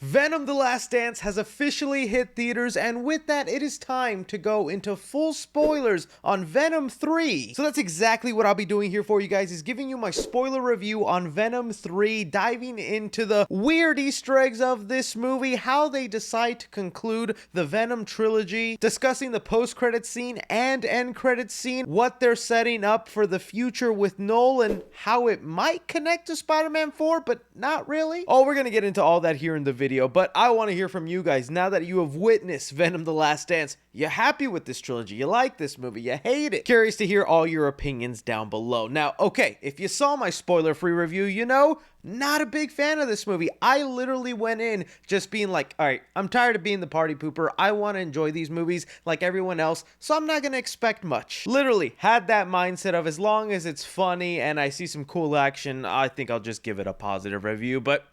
Venom: The Last Dance has officially hit theaters, and with that, it is time to go into full spoilers on Venom 3. So that's exactly what I'll be doing here for you guys, is giving you my spoiler review on Venom 3, diving into the weird Easter eggs of this movie, how they decide to conclude the Venom trilogy, discussing the post-credit scene and end-credit scene, what they're setting up for the future with Knull, and how it might connect to Spider-Man 4, but not really. Oh, we're gonna get into all that here in the video, but I want to hear from you guys now that you have witnessed Venom: The Last Dance. You happy with this trilogy? You like this movie? You hate it? Curious to hear all your opinions down below. Now, okay, if you saw my spoiler-free review, you know, not a big fan of this movie. I literally went in just being like, all right, I'm tired of being the party pooper. I want to enjoy these movies like everyone else, so I'm not going to expect much. Literally had that mindset of, as long as it's funny and I see some cool action, I think I'll just give it a positive review, but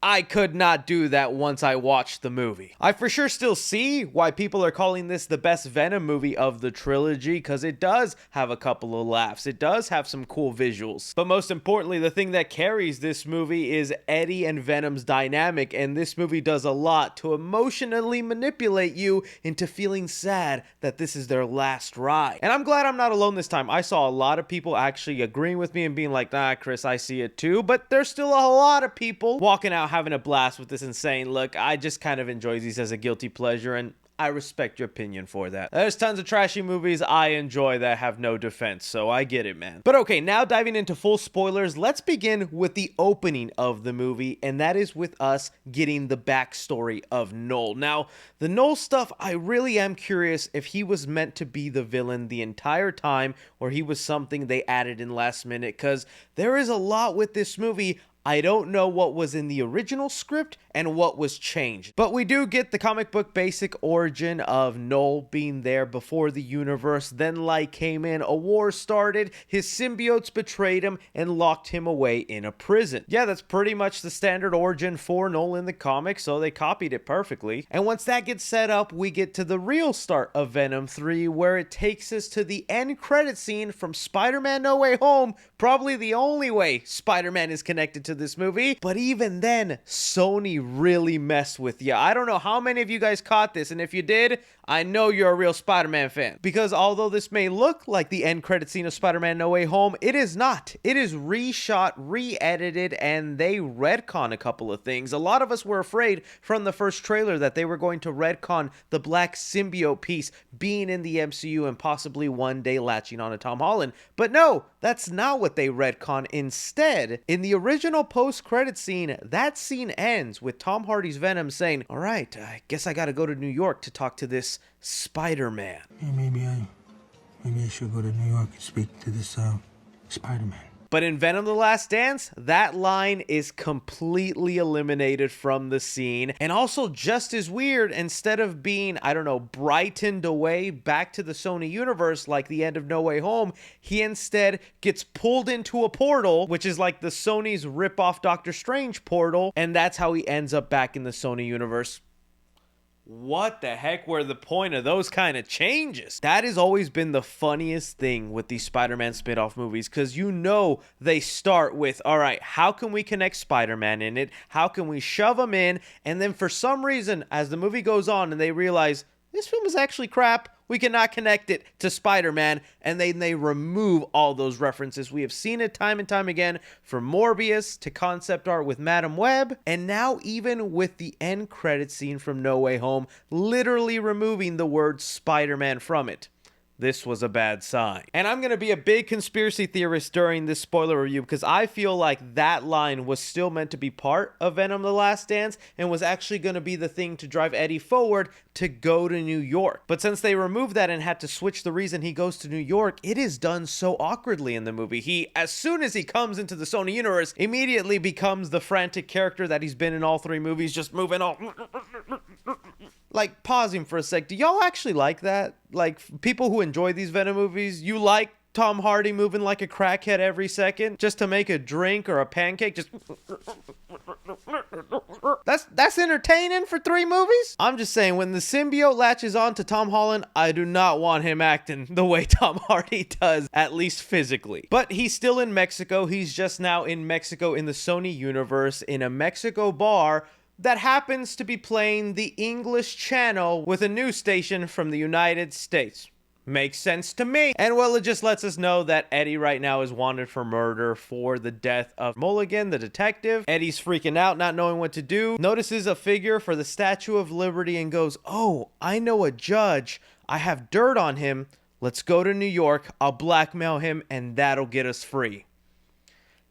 I could not do that once I watched the movie. I for sure still see why people are calling this the best Venom movie of the trilogy, because it does have a couple of laughs. It does have some cool visuals. But most importantly, the thing that carries this movie is Eddie and Venom's dynamic, and this movie does a lot to emotionally manipulate you into feeling sad that this is their last ride. And I'm glad I'm not alone this time. I saw a lot of people actually agreeing with me and being like, nah, Chris, I see it too. But there's still a lot of people walking out having a blast with this and saying, look, I just kind of enjoy these as a guilty pleasure, and I respect your opinion for that. There's tons of trashy movies I enjoy that have no defense, so I get it, man. But okay, now diving into full spoilers, let's begin with the opening of the movie, and that is with us getting the backstory of Knull. Now, the Knull stuff, I really am curious if he was meant to be the villain the entire time, or he was something they added in last minute, because there is a lot with this movie. I don't know what was in the original script and what was changed. But we do get the comic book basic origin of Knull being there before the universe. Then light came in, a war started, his symbiotes betrayed him and locked him away in a prison. Yeah, that's pretty much the standard origin for Knull in the comics, so they copied it perfectly. And once that gets set up, we get to the real start of Venom 3, where it takes us to the end credit scene from Spider-Man No Way Home, probably the only way Spider-Man is connected to this movie. But even then, Sony really messed with you. I don't know how many of you guys caught this, and if you did, I know you're a real Spider-Man fan. Because although this may look like the end credit scene of Spider-Man No Way Home, it is not. It is reshot, re-edited, and they retcon a couple of things. A lot of us were afraid from the first trailer that they were going to retcon the black symbiote piece being in the MCU and possibly one day latching on to Tom Holland. But no, that's not what they retcon. Instead, in the original post-credit scene, that scene ends with Tom Hardy's Venom saying, all right, I guess I gotta go to New York to talk to this Spider-Man. Yeah, maybe I should go to New York and speak to this Spider-Man. But in Venom: The Last Dance, that line is completely eliminated from the scene. And also just as weird, instead of being, I don't know, brightened away back to the Sony universe like the end of No Way Home, he instead gets pulled into a portal, which is like the Sony's rip-off Doctor Strange portal, and that's how he ends up back in the Sony universe. What the heck were the point of those kind of changes? That has always been the funniest thing with these Spider-Man spin-off movies, because you know they start with, all right, how can we connect Spider-Man in it? How can we shove him in? And then for some reason, as the movie goes on and they realize, this film is actually crap, we cannot connect it to Spider-Man, and then they remove all those references. We have seen it time and time again, from Morbius to concept art with Madam Web, and now even with the end credit scene from No Way Home, literally removing the word Spider-Man from it. This was a bad sign. And I'm going to be a big conspiracy theorist during this spoiler review, because I feel like that line was still meant to be part of Venom: The Last Dance and was actually going to be the thing to drive Eddie forward to go to New York. But since they removed that and had to switch the reason he goes to New York, it is done so awkwardly in the movie. He, as soon as he comes into the Sony universe, immediately becomes the frantic character that he's been in all three movies, just moving all... Like, pausing for a sec, do y'all actually like that? Like, people who enjoy these Venom movies, you like Tom Hardy moving like a crackhead every second just to make a drink or a pancake? Just... That's entertaining for 3 movies? I'm just saying, when the symbiote latches on to Tom Holland, I do not want him acting the way Tom Hardy does, at least physically. But he's still in Mexico. He's just now in Mexico in the Sony universe in a Mexico bar that happens to be playing the English channel with a news station from the United States. Makes sense to me. And well, it just lets us know that Eddie right now is wanted for murder for the death of Mulligan, the detective. Eddie's freaking out, not knowing what to do. Notices a figure for the Statue of Liberty and goes, "Oh, I know a judge. I have dirt on him. Let's go to New York. I'll blackmail him and that'll get us free."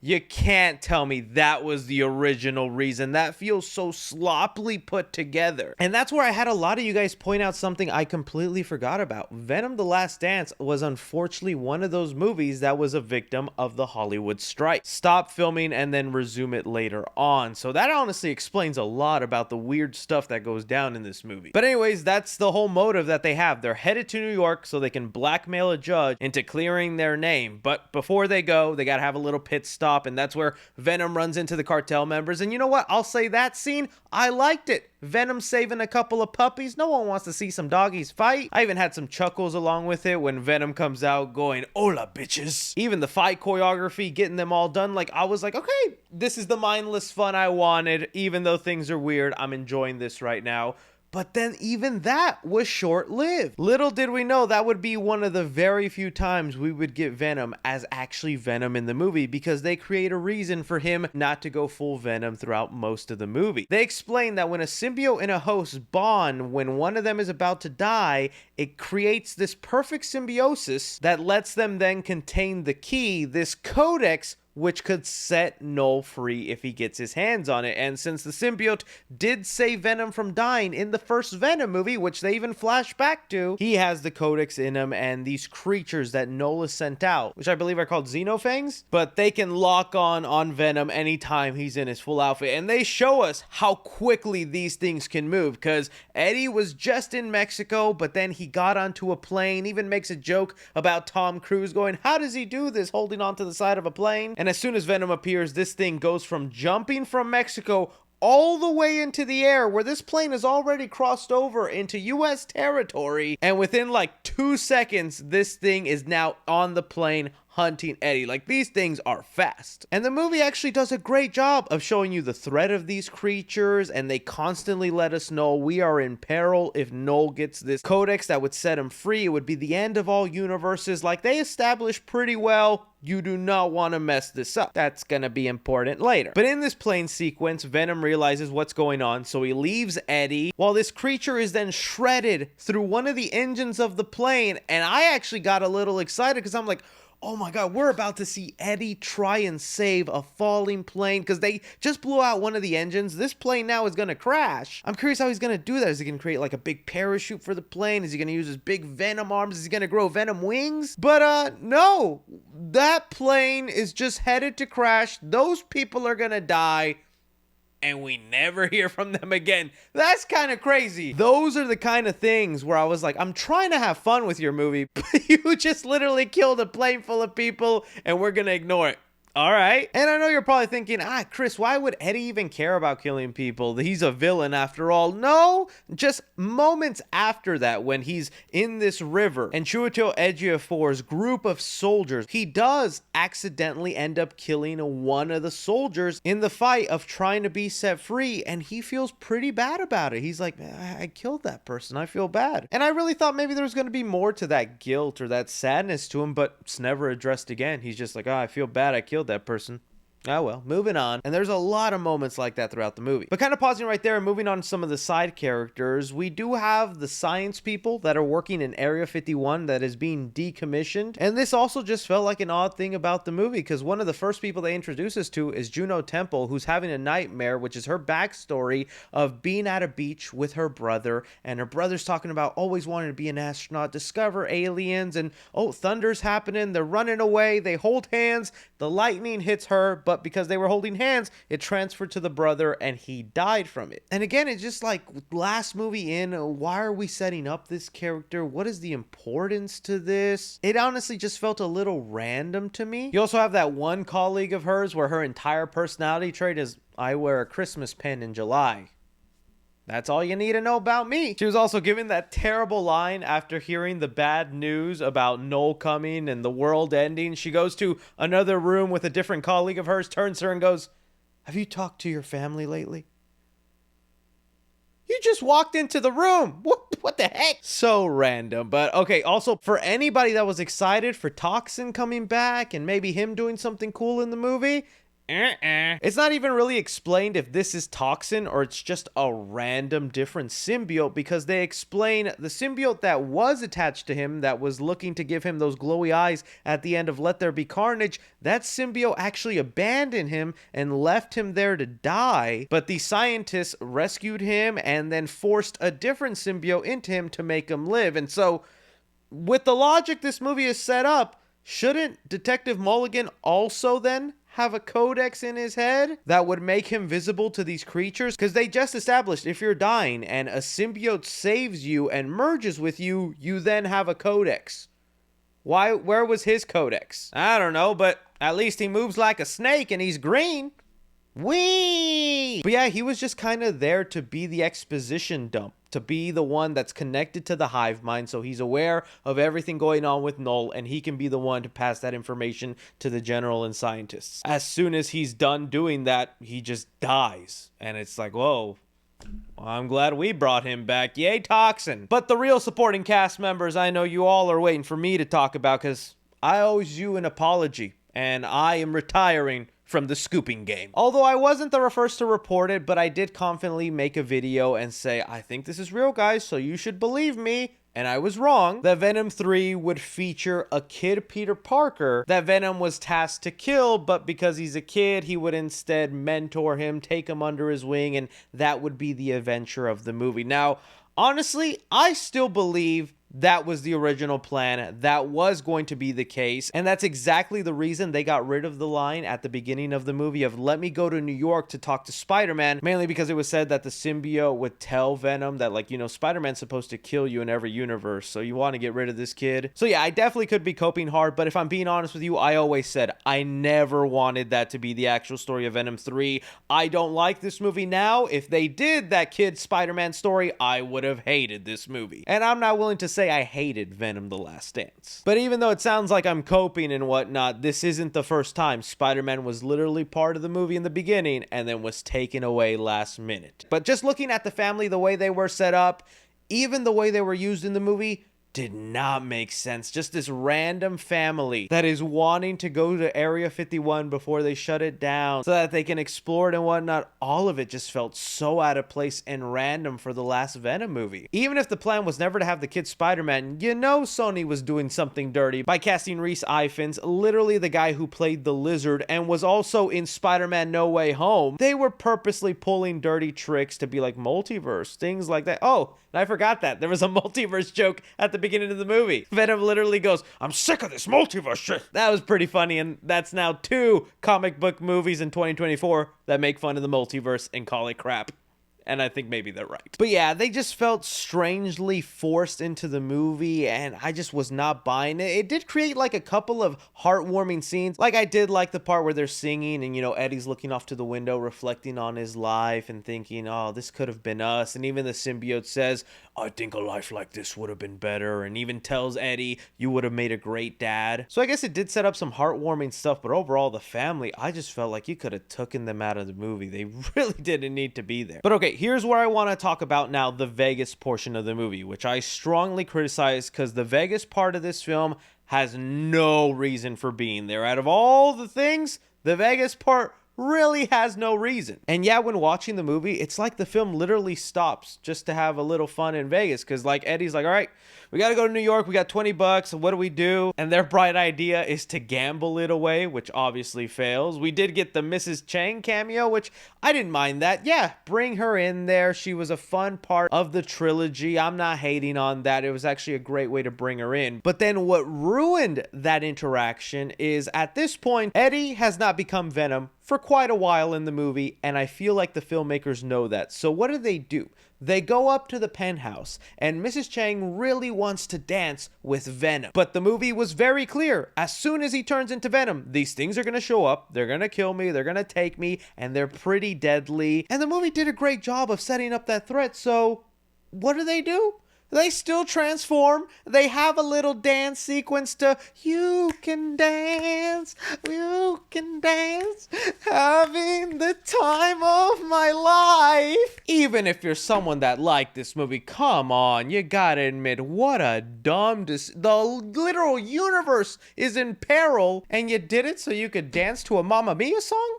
You can't tell me that was the original reason. That feels so sloppily put together. And that's where I had a lot of you guys point out something I completely forgot about. Venom: The Last Dance was unfortunately one of those movies that was a victim of the Hollywood strike. Stop filming and then resume it later on. So that honestly explains a lot about the weird stuff that goes down in this movie. But anyways, that's the whole motive that they have. They're headed to New York so they can blackmail a judge into clearing their name. But before they go, they gotta have a little pit stop. And that's where Venom runs into the cartel members. And you know what? I'll say that scene, I liked it. Venom saving a couple of puppies. No one wants to see some doggies fight. I even had some chuckles along with it when Venom comes out going, "Hola, bitches." Even the fight choreography, getting them all done. Like, I was like, okay, this is the mindless fun I wanted. Even though things are weird, I'm enjoying this right now. But then even that was short-lived. Little did we know that would be one of the very few times we would get Venom as actually Venom in the movie, because they create a reason for him not to go full Venom throughout most of the movie. They explain that when a symbiote and a host bond, when one of them is about to die, it creates this perfect symbiosis that lets them then contain the key, this codex, which could set Knull free if he gets his hands on it. And since the symbiote did save Venom from dying in the first Venom movie, which they even flash back to, he has the codex in him, and these creatures that Knull has sent out, which I believe are called Xenofangs, but they can lock on Venom anytime he's in his full outfit. And they show us how quickly these things can move, because Eddie was just in Mexico, but then he got onto a plane, even makes a joke about Tom Cruise going, "How does he do this holding onto the side of a plane?" And as soon as Venom appears, this thing goes from jumping from Mexico all the way into the air, where this plane has already crossed over into US territory, and within like 2 seconds, this thing is now on the plane hunting Eddie. Like, these things are fast. And the movie actually does a great job of showing you the threat of these creatures, and they constantly let us know we are in peril. If Knull gets this codex that would set him free, it would be the end of all universes. Like, they established pretty well, you do not want to mess this up. That's gonna be important later. But in this plane sequence, Venom realizes what's going on, so he leaves Eddie, while this creature is then shredded through one of the engines of the plane. And I actually got a little excited, because I'm like, oh my god, we're about to see Eddie try and save a falling plane, because they just blew out one of the engines. This plane now is going to crash. I'm curious how he's going to do that. Is he going to create like a big parachute for the plane? Is he going to use his big Venom arms? Is he going to grow Venom wings? But no, that plane is just headed to crash. Those people are going to die, and we never hear from them again. That's kind of crazy. Those are the kind of things where I was like, I'm trying to have fun with your movie, but you just literally killed a plane full of people and we're gonna ignore it. All right. And I know you're probably thinking, Chris, why would Eddie even care about killing people? He's a villain after all. No, just moments after that, when he's in this river and Chiwetel Ejiofor's group of soldiers, he does accidentally end up killing one of the soldiers in the fight of trying to be set free, and he feels pretty bad about it. He's like, I killed that person. I feel bad. And I really thought maybe there was going to be more to that guilt or that sadness to him, but it's never addressed again. He's just like, I feel bad. I killed that person. Oh well, moving on. And there's a lot of moments like that throughout the movie. But kind of pausing right there and moving on to some of the side characters, we do have the science people that are working in Area 51 that is being decommissioned. And this also just felt like an odd thing about the movie, because one of the first people they introduce us to is Juno Temple, who's having a nightmare, which is her backstory of being at a beach with her brother. And her brother's talking about always wanting to be an astronaut, discover aliens, and oh, thunder's happening. They're running away. They hold hands. The lightning hits her, but because they were holding hands, it transferred to the brother and he died from it. And again, it's just like last movie in, why are we setting up this character? What is the importance to this? It honestly just felt a little random to me. You also have that one colleague of hers where her entire personality trait is, I wear a Christmas pen in July. That's all you need to know about me. She was also given that terrible line after hearing the bad news about Knull coming and the world ending. She goes to another room with a different colleague of hers, turns to her and goes, have you talked to your family lately? You just walked into the room. What the heck? So random. But okay, also for anybody that was excited for Toxin coming back and maybe him doing something cool in the movie, it's not even really explained if this is Toxin or it's just a random different symbiote, because they explain the symbiote that was attached to him that was looking to give him those glowy eyes at the end of Let There Be Carnage, that symbiote actually abandoned him and left him there to die, but the scientists rescued him and then forced a different symbiote into him to make him live. And so with the logic this movie is set up, shouldn't Detective Mulligan also then have a codex in his head that would make him visible to these creatures? Because they just established if you're dying and a symbiote saves you and merges with you, you then have a codex. Where was his codex? I don't know, but at least he moves like a snake and he's green. Whee! But yeah, he was just kind of there to be the exposition dump, to be the one that's connected to the hive mind, so he's aware of everything going on with Knull, and he can be the one to pass that information to the general and scientists. As soon as he's done doing that, he just dies, and it's like, whoa. Well, I'm glad we brought him back. Yay, Toxin. But the real supporting cast members, I know you all are waiting for me to talk about, because I owe you an apology, and I am retiring from the scooping game. Although I wasn't the first to report it, but I did confidently make a video and say, I think this is real, guys, so you should believe me. And I was wrong. That Venom 3 would feature a kid Peter Parker that Venom was tasked to kill, but because he's a kid, he would instead mentor him, take him under his wing, and that would be the adventure of the movie. Now, honestly, I still believe that was the original plan. That was going to be the case. And that's exactly the reason they got rid of the line at the beginning of the movie of let me go to New York to talk to Spider-Man. Mainly because it was said that the symbiote would tell Venom that, like, you know, Spider-Man's supposed to kill you in every universe. So you want to get rid of this kid. So yeah, I definitely could be coping hard. But if I'm being honest with you, I always said I never wanted that to be the actual story of Venom 3. I don't like this movie now. If they did that kid Spider-Man story, I would have hated this movie. And I'm not willing to say I hated Venom: The Last Dance. But even though it sounds like I'm coping and whatnot, this isn't the first time. Spider-Man was literally part of the movie in the beginning and then was taken away last minute. But just looking at the family, the way they were set up, even the way they were used in the movie, did not make sense. Just this random family that is wanting to go to Area 51 before they shut it down so that they can explore it and whatnot. All of it just felt so out of place and random for the last Venom movie. Even if the plan was never to have the kid Spider-Man, you know Sony was doing something dirty by casting Rhys Ifans, literally the guy who played the Lizard and was also in Spider-Man No Way Home. They were purposely pulling dirty tricks to be like multiverse, things like that. Oh, and I forgot that. There was a multiverse joke at the beginning of the movie. Venom literally goes, I'm sick of this multiverse shit. That was pretty funny, and that's now 2 comic book movies in 2024 that make fun of the multiverse and call it crap. And I think maybe they're right. But yeah, they just felt strangely forced into the movie, and I just was not buying it. It did create like a couple of heartwarming scenes. Like I did like the part where they're singing and, you know, Eddie's looking off to the window, reflecting on his life and thinking, oh, this could have been us. And even the symbiote says, I think a life like this would have been better. And even tells Eddie, you would have made a great dad. So I guess it did set up some heartwarming stuff, but overall the family, I just felt like you could have taken them out of the movie. They really didn't need to be there. But okay, here's where I want to talk about now the Vegas portion of the movie, which I strongly criticize because the Vegas part of this film has no reason for being there. Out of all the things, the Vegas part really has no reason. And yeah, when watching the movie, it's like the film literally stops just to have a little fun in Vegas, because like Eddie's like, all right, we got to go to New York. We got $20. What do we do? And their bright idea is to gamble it away, which obviously fails. We did get the Mrs. Chang cameo, which I didn't mind that. Yeah, bring her in there. She was a fun part of the trilogy. I'm not hating on that. It was actually a great way to bring her in. But then what ruined that interaction is at this point, Eddie has not become Venom for quite a while in the movie, and I feel like the filmmakers know that. So what do? They go up to the penthouse, and Mrs. Chang really wants to dance with Venom. But the movie was very clear. As soon as he turns into Venom, these things are going to show up, they're going to kill me, they're going to take me, and they're pretty deadly. And the movie did a great job of setting up that threat, so what do? They still transform. They have a little dance sequence to "You Can Dance, You Can Dance, having the time of my life." Even if you're someone that liked this movie, come on, you gotta admit, what a the literal universe is in peril, and you did it so you could dance to a Mamma Mia song?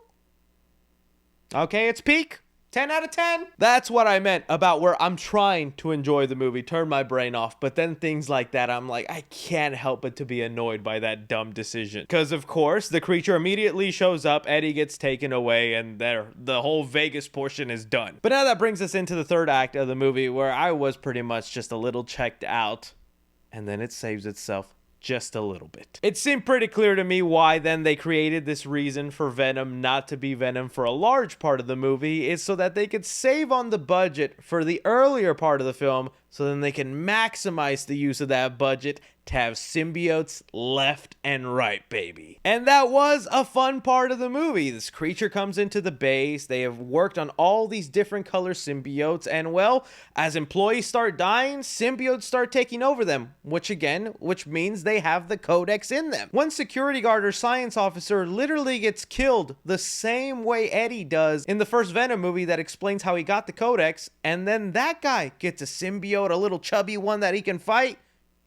Okay, it's peak. 10 out of 10. That's what I meant about where I'm trying to enjoy the movie, turn my brain off, but then things like that, I'm like, I can't help but to be annoyed by that dumb decision. Because, of course, the creature immediately shows up, Eddie gets taken away, and the whole Vegas portion is done. But now that brings us into the third act of the movie, where I was pretty much just a little checked out, and then it saves itself just a little bit. It seemed pretty clear to me why then they created this reason for Venom not to be Venom for a large part of the movie is so that they could save on the budget for the earlier part of the film, so then they can maximize the use of that budget to have symbiotes left and right, baby. And that was a fun part of the movie. This creature comes into the base, they have worked on all these different color symbiotes, and well, as employees start dying, symbiotes start taking over them, which means they have the codex in them. One security guard or science officer literally gets killed the same way Eddie does in the first Venom movie that explains how he got the codex, and then that guy gets a symbiote, a little chubby one that he can fight.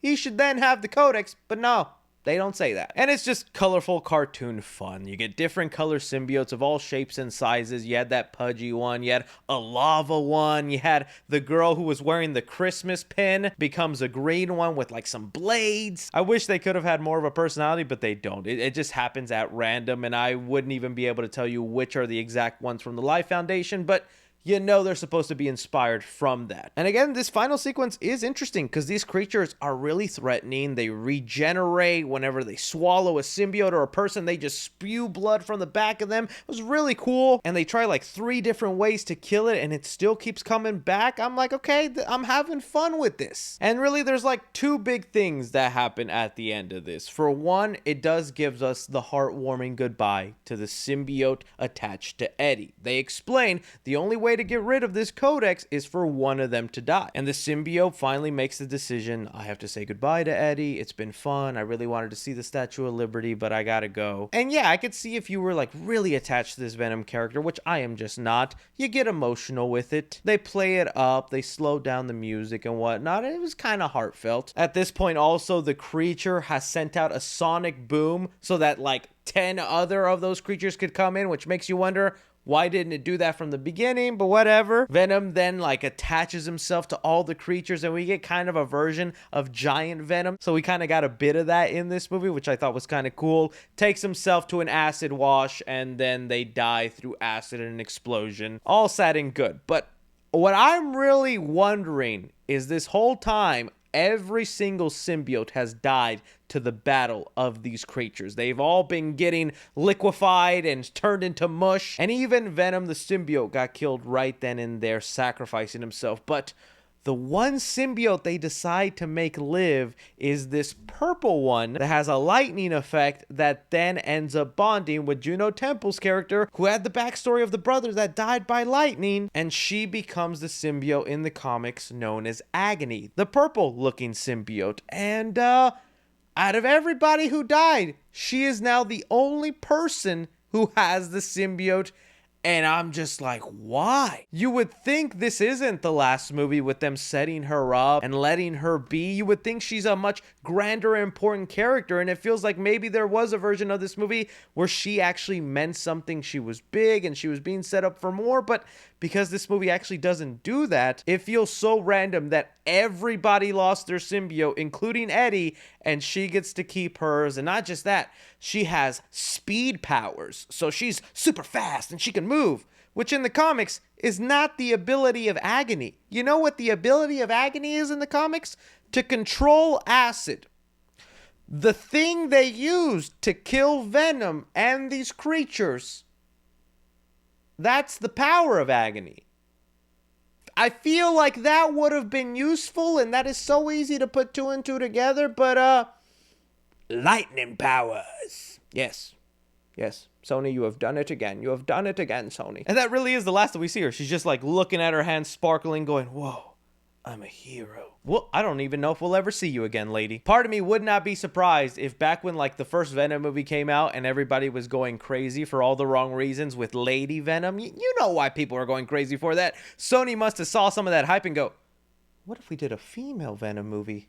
He should then have the codex, but no, they don't say that. And it's just colorful cartoon fun. You get different color symbiotes of all shapes and sizes. You had that pudgy one, you had a lava one, you had the girl who was wearing the Christmas pin becomes a green one with like some blades. I wish they could have had more of a personality, but they don't. It just happens at random, and I wouldn't even be able to tell you which are the exact ones from the Life Foundation, but you know they're supposed to be inspired from that. And again, this final sequence is interesting because these creatures are really threatening. They regenerate whenever they swallow a symbiote or a person. They just spew blood from the back of them. It was really cool. And they try like 3 different ways to kill it, and it still keeps coming back. I'm like, okay, I'm having fun with this. And really, there's like 2 big things that happen at the end of this. For one, it does give us the heartwarming goodbye to the symbiote attached to Eddie. They explain the only way to get rid of this codex is for one of them to die. And the symbiote finally makes the decision, I have to say goodbye to Eddie. It's been fun. I really wanted to see the Statue of Liberty, but I gotta go. And yeah, I could see if you were like really attached to this Venom character, which I am just not, you get emotional with it. They play it up, they slow down the music and whatnot. It was kind of heartfelt. At this point also, the creature has sent out a sonic boom so that like 10 other of those creatures could come in, which makes you wonder, why didn't it do that from the beginning? But whatever. Venom then like attaches himself to all the creatures, and we get kind of a version of giant Venom. So we kind of got a bit of that in this movie, which I thought was kind of cool. Takes himself to an acid wash, and then they die through acid and an explosion. All sad and good. But what I'm really wondering is this whole time, every single symbiote has died to the battle of these creatures. They've all been getting liquefied and turned into mush. And even Venom the symbiote got killed right then and there, sacrificing himself. But the one symbiote they decide to make live is this purple one that has a lightning effect that then ends up bonding with Juno Temple's character, who had the backstory of the brother that died by lightning, and she becomes the symbiote in the comics known as Agony, the purple looking symbiote. And out of everybody who died, she is now the only person who has the symbiote. And I'm just like, why? You would think this isn't the last movie with them setting her up and letting her be. You would think she's a much grander, important character. And it feels like maybe there was a version of this movie where she actually meant something. She was big and she was being set up for more. But because this movie actually doesn't do that, it feels so random that everybody lost their symbiote, including Eddie, and she gets to keep hers. And not just that, she has speed powers. So she's super fast and she can move, which in the comics is not the ability of Agony. You know what the ability of Agony is in the comics? To control acid. The thing they used to kill Venom and these creatures, that's the power of Agony. I feel like that would have been useful, and that is so easy to put 2 and 2 together, but lightning powers. Yes. Sony, you have done it again. You have done it again, Sony. And that really is the last that we see her. She's just like looking at her hands sparkling, going, whoa, I'm a hero. Well, I don't even know if we'll ever see you again, lady. Part of me would not be surprised if back when like the first Venom movie came out and everybody was going crazy for all the wrong reasons with Lady Venom, you know why people are going crazy for that. Sony must have saw some of that hype and go, what if we did a female Venom movie?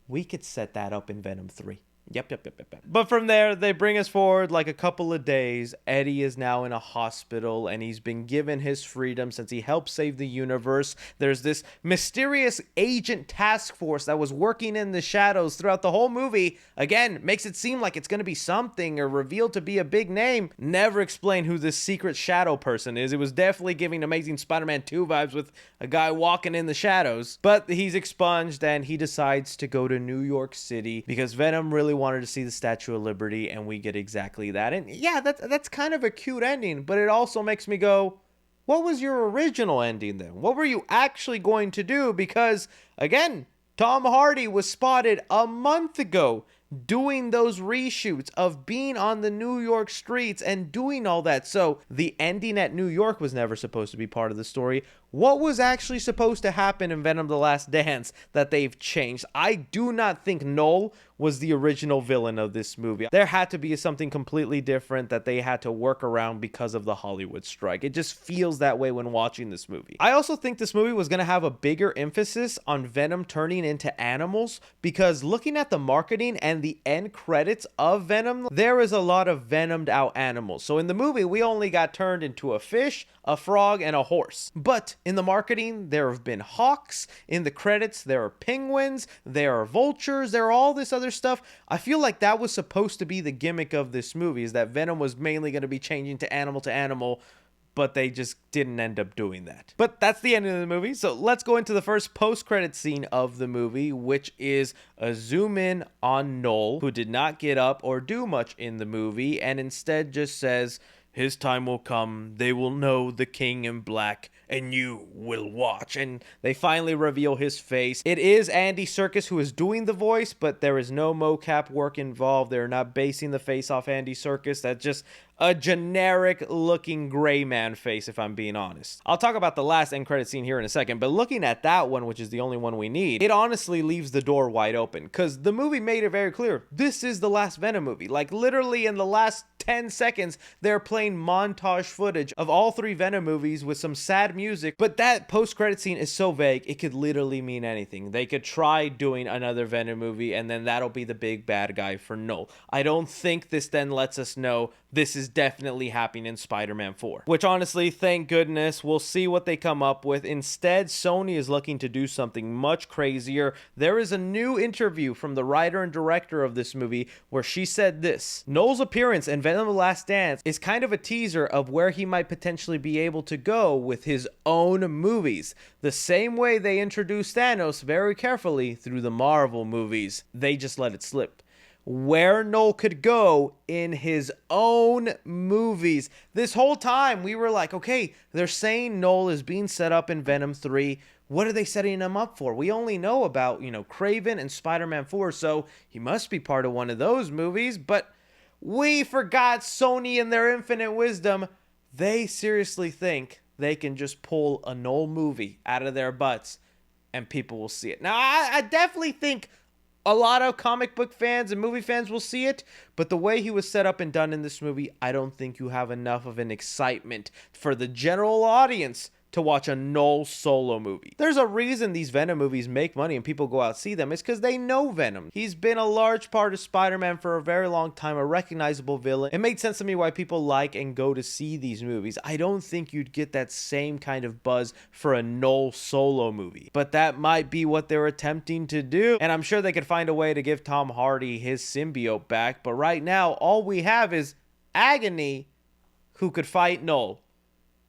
We could set that up in Venom 3. Yep. But from there, they bring us forward like a couple of days. Eddie is now in a hospital and he's been given his freedom since he helped save the universe. There's this mysterious agent task force that was working in the shadows throughout the whole movie. Again, makes it seem like it's going to be something or revealed to be a big name. Never explain who this secret shadow person is. It was definitely giving Amazing Spider-Man 2 vibes with a guy walking in the shadows. But he's expunged and he decides to go to New York City because Venom really wanted to see the Statue of Liberty, and we get exactly that. And yeah, that's kind of a cute ending, but it also makes me go, what was your original ending then? What were you actually going to do? Because again, Tom Hardy was spotted a month ago doing those reshoots of being on the New York streets and doing all that. So the ending at New York was never supposed to be part of the story. What was actually supposed to happen in Venom: The Last Dance that they've changed? I do not think Knull was the original villain of this movie. There had to be something completely different that they had to work around because of the Hollywood strike. It just feels that way when watching this movie. I also think this movie was going to have a bigger emphasis on Venom turning into animals, because looking at the marketing and the end credits of Venom, there is a lot of venomed out animals. So in the movie, we only got turned into a fish, a frog, and a horse. But in the marketing, there have been hawks. In the credits, there are penguins, there are vultures, there are all this other stuff. I feel like that was supposed to be the gimmick of this movie, is that Venom was mainly going to be changing to animal, but they just didn't end up doing that. But that's the end of the movie. So let's go into the first post-credit scene of the movie, which is a zoom in on Knull, who did not get up or do much in the movie, and instead just says, "His time will come. They will know the King in Black, and you will watch." And they finally reveal his face. It is Andy Serkis who is doing the voice, but there is no mocap work involved. They're not basing the face off Andy Serkis. That's just a generic looking gray man face, if I'm being honest. I'll talk about the last end credit scene here in a second, but looking at that one, which is the only one we need, it honestly leaves the door wide open, because the movie made it very clear this is the last Venom movie. Like literally in the last 10 seconds, they're playing montage footage of all three Venom movies with some sad music, but that post-credit scene is so vague, it could literally mean anything. They could try doing another Venom movie, and then that'll be the big bad guy for Knull. I don't think this then lets us know this is definitely happening in Spider-Man 4. Which honestly, thank goodness, we'll see what they come up with. Instead, Sony is looking to do something much crazier. There is a new interview from the writer and director of this movie where she said this: Knull's appearance in Venom: The Last Dance is kind of a teaser of where he might potentially be able to go with his own movies. The same way they introduced Thanos very carefully through the Marvel movies. They just let it slip. Where Knull could go in his own movies. This whole time we were like, okay, they're saying Knull is being set up in Venom 3. What are they setting him up for? We only know about, Kraven and Spider-Man 4, so he must be part of one of those movies. But we forgot Sony in their infinite wisdom. They seriously think they can just pull a Knull movie out of their butts and people will see it. Now, I definitely think a lot of comic book fans and movie fans will see it, but the way he was set up and done in this movie, I don't think you have enough of an excitement for the general audience to watch a Knull solo movie. There's a reason these Venom movies make money and people go out see them. It's because they know Venom. He's been a large part of Spider-Man for a very long time, a recognizable villain. It made sense to me why people like and go to see these movies. I don't think you'd get that same kind of buzz for a Knull solo movie, but that might be what they're attempting to do, and I'm sure they could find a way to give Tom Hardy his symbiote back, but right now all we have is Agony, who could fight Knull.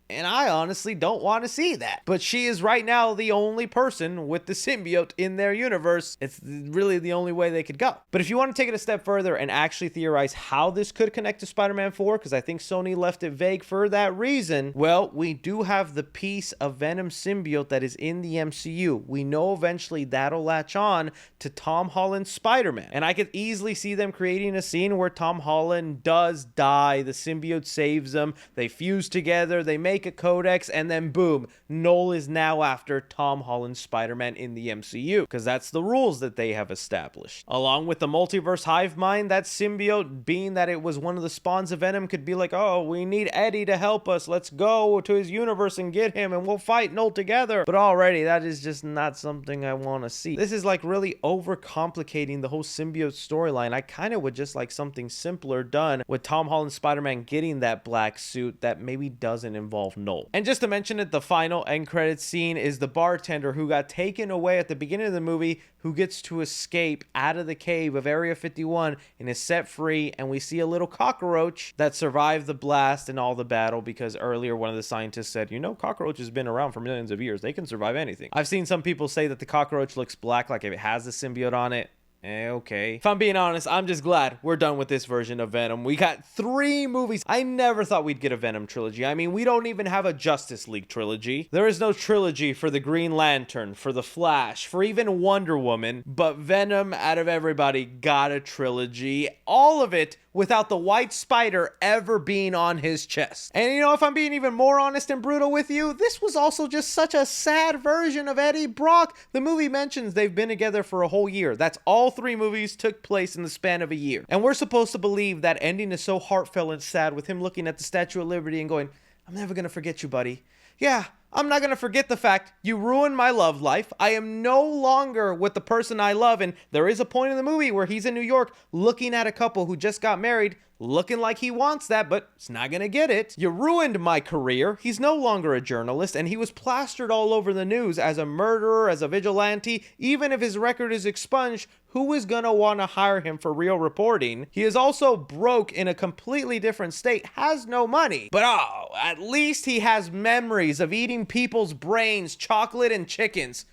And I honestly don't want to see that. But she is right now the only person with the symbiote in their universe. It's really the only way they could go. But if you want to take it a step further and actually theorize how this could connect to Spider-Man 4, because I think Sony left it vague for that reason, well, we do have the piece of Venom symbiote that is in the MCU. We know eventually that'll latch on to Tom Holland's Spider-Man. And I could easily see them creating a scene where Tom Holland does die, the symbiote saves him, they fuse together, they make make a codex, and then boom, Knull is now after Tom Holland's Spider-Man in the MCU, because that's the rules that they have established. Along with the multiverse hive mind, that symbiote, being that it was one of the spawns of Venom, could be like, oh, we need Eddie to help us, let's go to his universe and get him, and we'll fight Knull together. But already, that is just not something I want to see. This is like really overcomplicating the whole symbiote storyline. I kind of would just like something simpler done with Tom Holland's Spider-Man getting that black suit that maybe doesn't involve Knull. And just to mention it, the final end credits scene is the bartender who got taken away at the beginning of the movie, who gets to escape out of the cave of Area 51 and is set free, and we see a little cockroach that survived the blast and all the battle, because earlier one of the scientists said, you know, cockroach has been around for millions of years, they can survive anything. I've seen some people say that the cockroach looks black, like if it has the symbiote on it. Okay. If I'm being honest, I'm just glad we're done with this version of Venom. We got 3 movies. I never thought we'd get a Venom trilogy. I mean, we don't even have a Justice League trilogy. There is no trilogy for the Green Lantern, for the Flash, for even Wonder Woman. But Venom, out of everybody, got a trilogy. All of it without the white spider ever being on his chest. And you know, if I'm being even more honest and brutal with you, this was also just such a sad version of Eddie Brock. The movie mentions they've been together for a whole year. That's all 3 movies took place in the span of a year. And we're supposed to believe that ending is so heartfelt and sad, with him looking at the Statue of Liberty and going, I'm never gonna forget you, buddy. Yeah, I'm not gonna forget the fact you ruined my love life. I am no longer with the person I love. And there is a point in the movie where he's in New York looking at a couple who just got married, looking like he wants that, but it's not gonna get it. You ruined my career. He's no longer a journalist, and he was plastered all over the news as a murderer, as a vigilante. Even if his record is expunged, who is gonna want to hire him for real reporting? He is also broke, in a completely different state, has no money. But oh, at least he has memories of eating people's brains, chocolate, and chickens.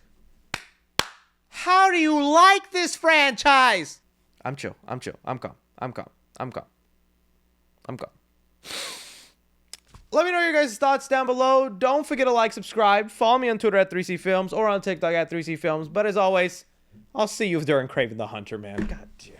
How do you like this franchise? I'm chill. I'm calm. Let me know your guys' thoughts down below. Don't forget to like, subscribe, follow me on Twitter at 3CFilms or on TikTok at 3CFilms. But as always, I'll see you during Kraven the Hunter, man. God damn.